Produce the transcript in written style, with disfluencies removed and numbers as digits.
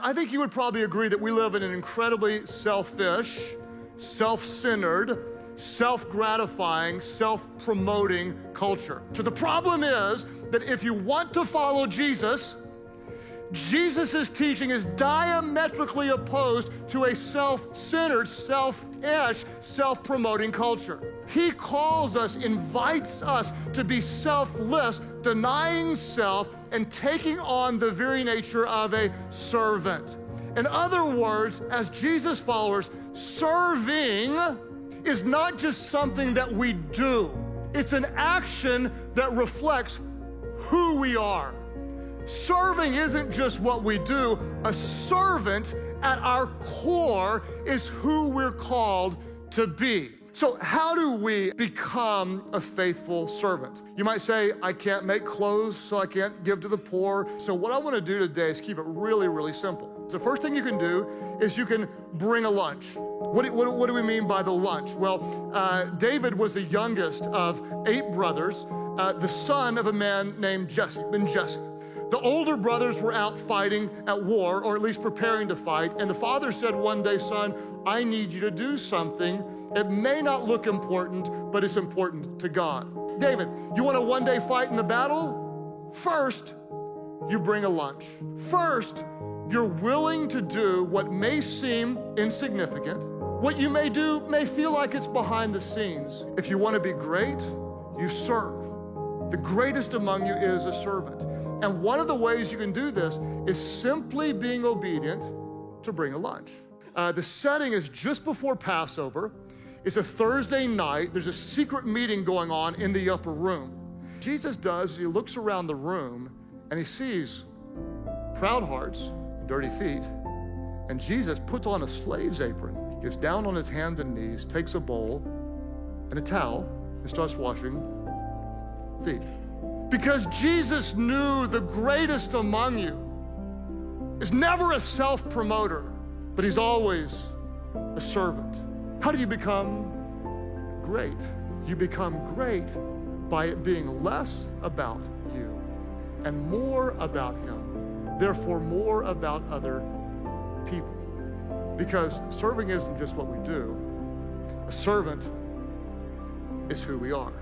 I think you would probably agree that we live in an incredibly selfish, self-centered, self-gratifying, self-promoting culture. So the problem is that if you want to follow Jesus, Jesus' teaching is diametrically opposed to a self-centered, selfish, self-promoting culture. He calls us, invites us to be selfless, denying self, and taking on the very nature of a servant. In other words, as Jesus followers, serving is not just something that we do. It's an action that reflects who we are. Serving isn't just what we do. A servant at our core is who we're called to be. So how do we become a faithful servant? You might say, I can't make clothes, so I can't give to the poor. So what I want to do today is keep it really, really simple. So the first thing you can do is you can bring a lunch. What do we mean by the lunch? Well, David was the youngest of 8 brothers, the son of a man named Jesse. The older brothers were out fighting at war, or at least preparing to fight, and the father said one day, son, I need you to do something. It may not look important, but it's important to God. David, you want to one day fight in the battle? First, you bring a lunch. First, you're willing to do what may seem insignificant. What you may do may feel like it's behind the scenes. If you want to be great, you serve. The greatest among you is a servant. And one of the ways you can do this is simply being obedient to bring a lunch. The setting is just before Passover. It's a Thursday night. There's a secret meeting going on in the upper room. Jesus does, he looks around the room and he sees proud hearts, dirty feet, and Jesus puts on a slave's apron, gets down on his hands and knees, takes a bowl and a towel and starts washing feet. Because Jesus knew the greatest among you is never a self-promoter, but he's always a servant. How do you become great? You become great by it being less about you and more about him, therefore more about other people. Because serving isn't just what we do. A servant is who we are.